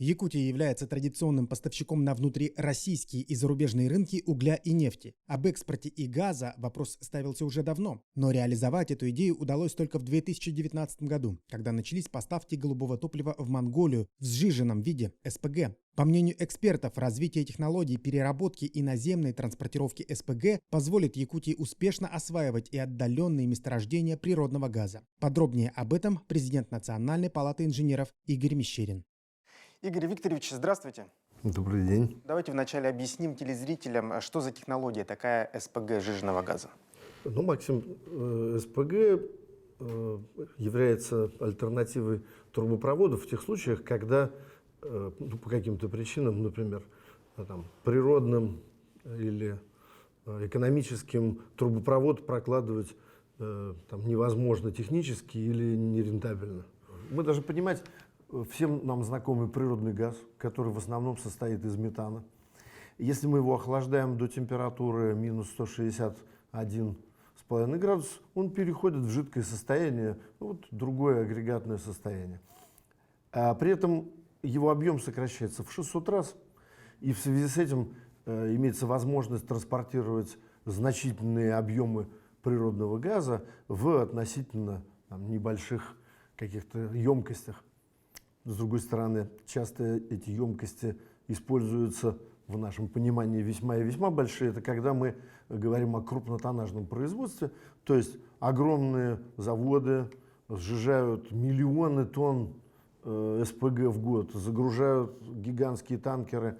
Якутия является традиционным поставщиком на внутрироссийские и зарубежные рынки угля и нефти. Об экспорте и газа вопрос ставился уже давно, но реализовать эту идею удалось только в 2019 году, когда начались поставки голубого топлива в Монголию в сжиженном виде СПГ. По мнению экспертов, развитие технологий переработки и наземной транспортировки СПГ позволит Якутии успешно осваивать и отдаленные месторождения природного газа. Подробнее об этом президент Национальной палаты инженеров Игорь Мещерин. Игорь Викторович, здравствуйте. Добрый день. Давайте вначале объясним телезрителям, что за технология такая СПГ сжиженного газа. Ну, Максим, СПГ является альтернативой трубопроводов в тех случаях, когда по каким-то причинам, например, природным или экономическим трубопровод прокладывать невозможно технически или нерентабельно. Мы должны понимать, всем нам знакомый природный газ, который в основном состоит из метана. Если мы его охлаждаем до температуры минус 161,5 градус, он переходит в жидкое состояние, другое агрегатное состояние. При этом его объем сокращается в 600 раз, и в связи с этим имеется возможность транспортировать значительные объемы природного газа в относительно небольших каких-то емкостях. С другой стороны, часто эти емкости используются в нашем понимании весьма и весьма большие. Это когда мы говорим о крупнотоннажном производстве, то есть огромные заводы сжижают миллионы тонн СПГ в год, загружают гигантские танкеры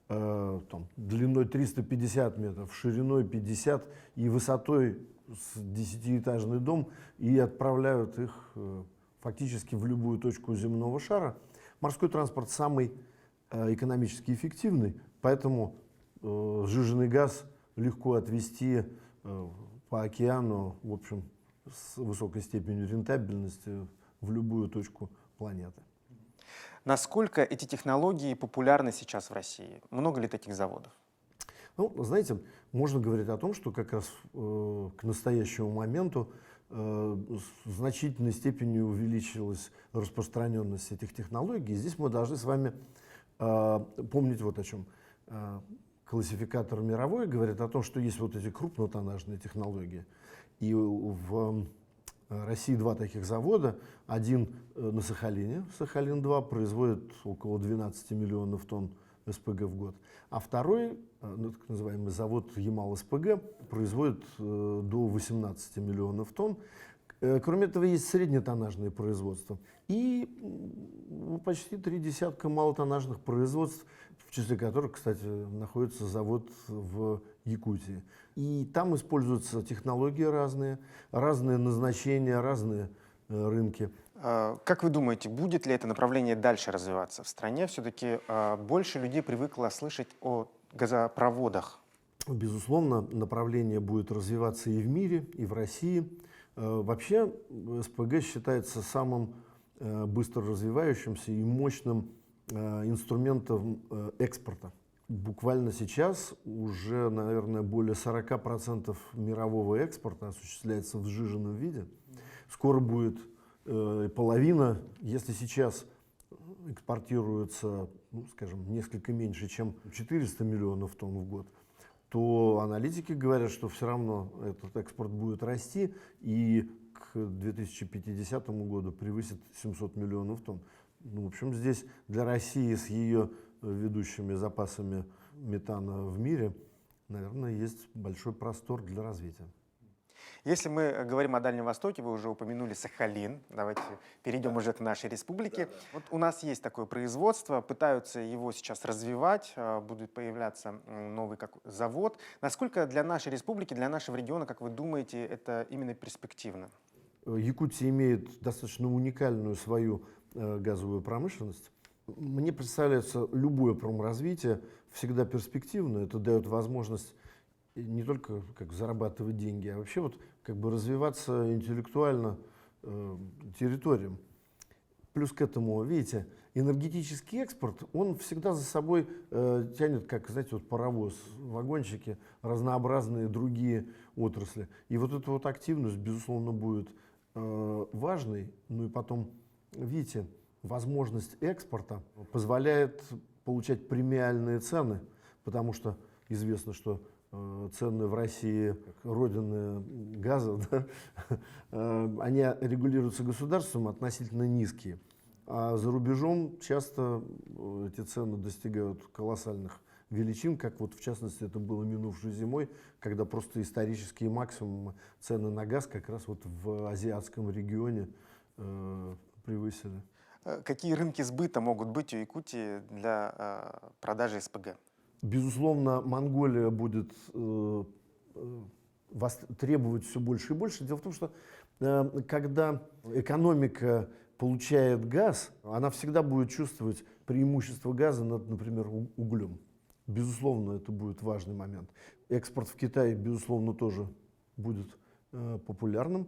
длиной 350 метров, шириной 50 и высотой с 10-этажный дом, и отправляют их фактически в любую точку земного шара. Морской транспорт самый экономически эффективный, поэтому сжиженный газ легко отвезти по океану, в общем, с высокой степенью рентабельности в любую точку планеты. Насколько эти технологии популярны сейчас в России? Много ли таких заводов? Ну, знаете, можно говорить о том, что как раз к настоящему моменту в значительной степени увеличилась распространенность этих технологий. И здесь мы должны с вами помнить вот о чем. Классификатор мировой говорит о том, что есть вот эти крупнотоннажные технологии. И в России два таких завода. Один на Сахалине, Сахалин-2, производит около 12 миллионов тонн СПГ в год. А второй, так называемый завод Ямал-СПГ, производит до 18 миллионов тонн. Кроме этого, есть среднетоннажные производства и почти 3 десятка малотоннажных производств, в числе которых, кстати, находится завод в Якутии. И там используются технологии разные, разные назначения, разные рынки. Как вы думаете, будет ли это направление дальше развиваться в стране? Все-таки больше людей привыкло слышать о газопроводах. Безусловно, направление будет развиваться и в мире, и в России. Вообще СПГ считается самым быстро развивающимся и мощным инструментом экспорта. Буквально сейчас уже, наверное, более 40% мирового экспорта осуществляется в сжиженном виде. Скоро будет половина. Если сейчас экспортируется, скажем, несколько меньше, чем 400 миллионов тонн в год, то аналитики говорят, что все равно этот экспорт будет расти и к 2050 году превысит 700 миллионов тонн. В общем, здесь для России с ее ведущими запасами метана в мире, наверное, есть большой простор для развития. Если мы говорим о Дальнем Востоке, вы уже упомянули Сахалин. Давайте перейдем уже к нашей республике. Вот у нас есть такое производство, пытаются его сейчас развивать, будет появляться новый завод. Насколько для нашей республики, для нашего региона, как вы думаете, это именно перспективно? Якутия имеет достаточно уникальную свою газовую промышленность. Мне представляется, любое промразвитие всегда перспективно. Это дает возможность не только зарабатывать деньги, а вообще развиваться интеллектуально территориям. Плюс к этому, видите, энергетический экспорт, он всегда за собой тянет, паровоз, вагончики, разнообразные другие отрасли. И вот эта активность, безусловно, будет важной. Ну и потом, видите, возможность экспорта позволяет получать премиальные цены, потому что известно, что цены в России, как родины газа, да, они регулируются государством относительно низкие. А за рубежом часто эти цены достигают колоссальных величин, как вот в частности это было минувшей зимой, когда просто исторические максимумы цены на газ как раз вот в азиатском регионе превысили. Какие рынки сбыта могут быть у Якутии для продажи СПГ? Безусловно, Монголия будет требовать все больше и больше. Дело в том, что когда экономика получает газ, она всегда будет чувствовать преимущество газа над, например, углем. Безусловно, это будет важный момент. Экспорт в Китай, безусловно, тоже будет популярным.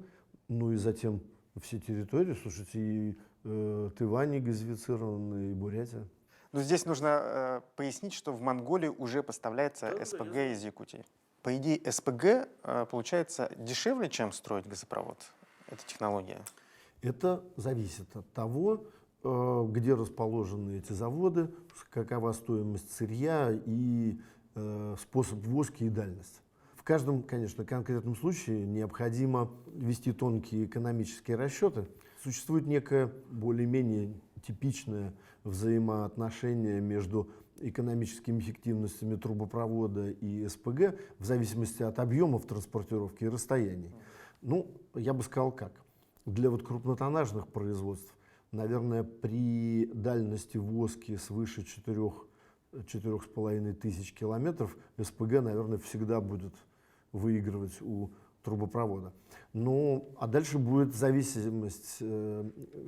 Ну и затем все территории, слушайте, и Тайвань и газифицированный, и Бурятия. Но здесь нужно пояснить, что в Монголии уже поставляется СПГ из Якутии. По идее, СПГ получается дешевле, чем строить газопровод? Эта технология? Это зависит от того, где расположены эти заводы, какова стоимость сырья и способ ввозки и дальность. В каждом, конечно, конкретном случае необходимо вести тонкие экономические расчеты. Существует некое более-менее типичное взаимоотношение между экономическими эффективностями трубопровода и СПГ в зависимости от объемов транспортировки и расстояний. Ну, я бы сказал как. Для вот крупнотоннажных производств, наверное, при дальности ввозки свыше 4,5 тысяч километров СПГ, наверное, всегда будет выигрывать у трубопровода. Ну, а дальше будет зависимость.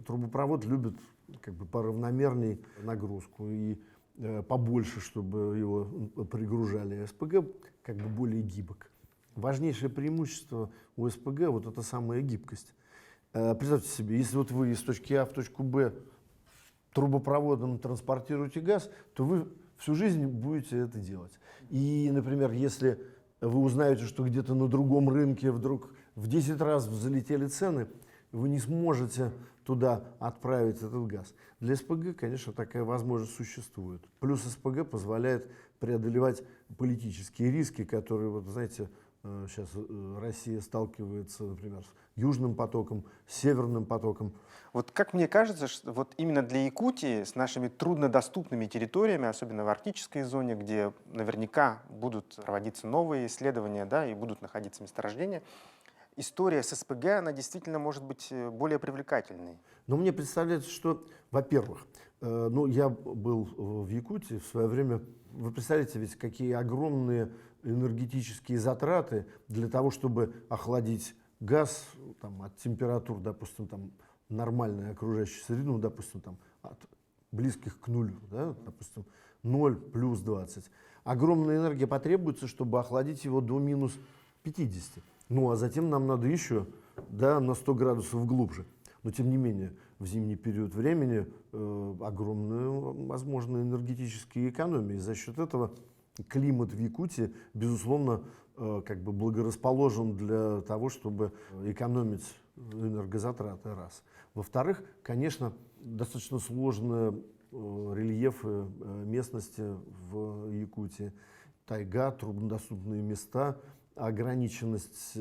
Трубопровод любит как бы поравномерней нагрузку и побольше, чтобы его пригружали. СПГ как бы более гибок. Важнейшее преимущество у СПГ вот это самая гибкость. Представьте себе, если вот вы из точки А в точку Б трубопроводом транспортируете газ, то вы всю жизнь будете это делать. И, например, если вы узнаете, что где-то на другом рынке вдруг в 10 раз взлетели цены, вы не сможете туда отправить этот газ. Для СПГ, конечно, такая возможность существует. Плюс СПГ позволяет преодолевать политические риски, которые, вот, знаете, сейчас Россия сталкивается, например, с Южным потоком, с Северным потоком. Вот как мне кажется, что вот именно для Якутии с нашими труднодоступными территориями, особенно в арктической зоне, где наверняка будут проводиться новые исследования, да, и будут находиться месторождения, история с СПГ, она действительно может быть более привлекательной. Но мне представляется, что, во-первых, ну, я был в Якутии в свое время. Вы представляете, ведь какие огромные энергетические затраты для того, чтобы охладить газ там, от температур, допустим, там, нормальной окружающей среды, ну, допустим, там, от близких к нулю, да, допустим, 0 плюс 20. Огромная энергия потребуется, чтобы охладить его до минус 50. Ну, а затем нам надо еще, да, на 100 градусов глубже. Но, тем не менее, в зимний период времени огромные, возможно, энергетические экономии. За счет этого климат в Якутии, безусловно, как бы благорасположен для того, чтобы экономить энергозатраты, раз. Во-вторых, конечно, достаточно сложные рельефы местности в Якутии. Тайга, труднодоступные места, ограниченность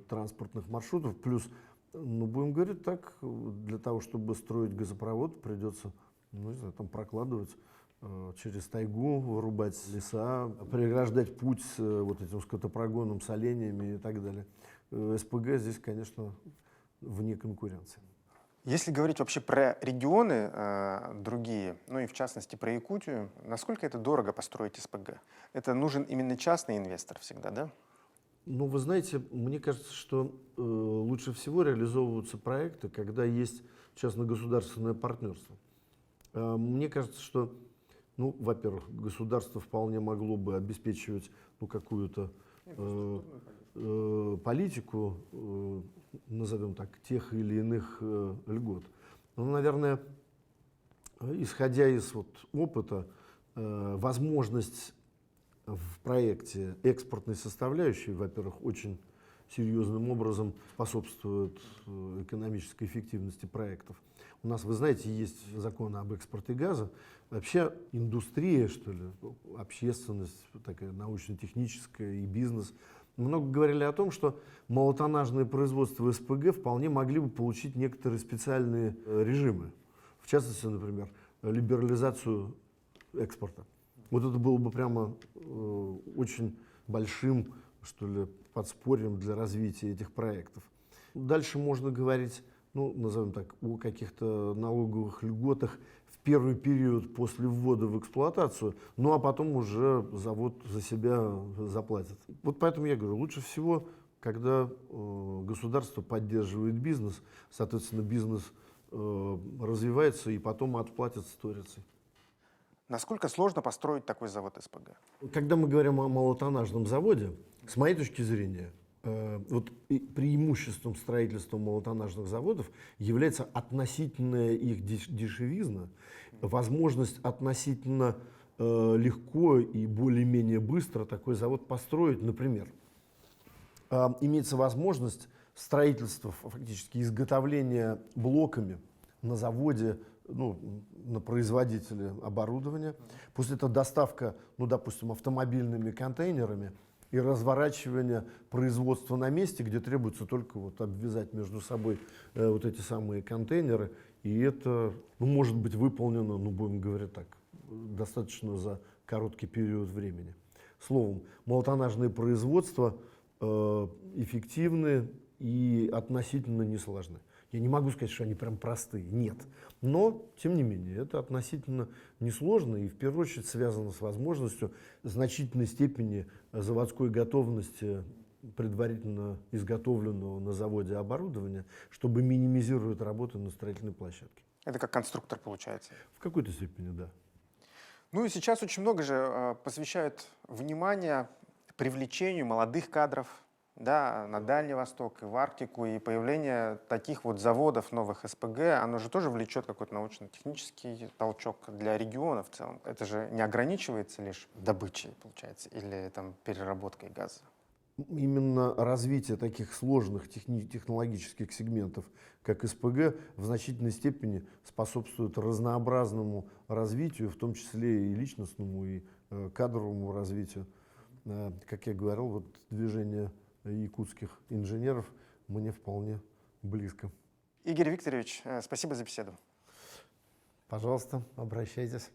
транспортных маршрутов, плюс, ну, будем говорить так, для того, чтобы строить газопровод, придется, ну, не знаю, там прокладывать через тайгу, вырубать леса, преграждать путь вот этим скотопрогоном с оленями и так далее. СПГ здесь, конечно, вне конкуренции. Если говорить вообще про регионы другие, ну и в частности про Якутию, насколько это дорого построить СПГ? Это нужен именно частный инвестор всегда, да? Ну, вы знаете, мне кажется, что лучше всего реализовываются проекты, когда есть частно-государственное партнерство. Мне кажется, что, ну, во-первых, государство вполне могло бы обеспечивать, ну, какую-то политику, назовем так, тех или иных льгот. Ну, наверное, исходя из вот опыта, возможность в проекте экспортной составляющей, во-первых, очень серьезным образом способствует экономической эффективности проектов. У нас, вы знаете, есть закон об экспорте газа. Вообще индустрия, что ли, общественность, такая научно-техническая и бизнес, много говорили о том, что малотоннажное производство СПГ вполне могли бы получить некоторые специальные режимы. В частности, например, либерализацию экспорта. Вот это было бы прямо очень большим, что ли, подспорьем для развития этих проектов. Дальше можно говорить, ну, назовем так, о каких-то налоговых льготах в первый период после ввода в эксплуатацию, ну а потом уже завод за себя заплатит. Вот поэтому я говорю, лучше всего, когда государство поддерживает бизнес, соответственно, бизнес развивается и потом отплатит сторицей. Насколько сложно построить такой завод СПГ? Когда мы говорим о малотоннажном заводе, с моей точки зрения, вот преимуществом строительства малотоннажных заводов является относительная их дешевизна, возможность относительно легко и более-менее быстро такой завод построить. Например, имеется возможность строительства, фактически изготовления блоками на заводе, ну, на производителе оборудования. После этого доставка, ну, допустим, автомобильными контейнерами и разворачивание производства на месте, где требуется только вот обвязать между собой вот эти самые контейнеры. И это, ну, может быть выполнено, ну, будем говорить так, достаточно за короткий период времени. Словом, малотоннажное производство эффективны и относительно несложны. Я не могу сказать, что они прям простые, нет. Но, тем не менее, это относительно несложно и в первую очередь связано с возможностью значительной степени заводской готовности предварительно изготовленного на заводе оборудования, чтобы минимизировать работу на строительной площадке. Это как конструктор получается? В какой-то степени, да. Ну и сейчас очень много же посвящают внимания привлечению молодых кадров, да, на Дальний Восток и в Арктику, и появление таких вот заводов новых СПГ, оно же тоже влечет какой-то научно-технический толчок для региона в целом. Это же не ограничивается лишь добычей, получается, или там переработкой газа. Именно развитие таких сложных технологических сегментов, как СПГ, в значительной степени способствует разнообразному развитию, в том числе и личностному, и кадровому развитию. Как я говорил, вот движение якутских инженеров мне вполне близко. Игорь Викторович, спасибо за беседу. Пожалуйста, обращайтесь.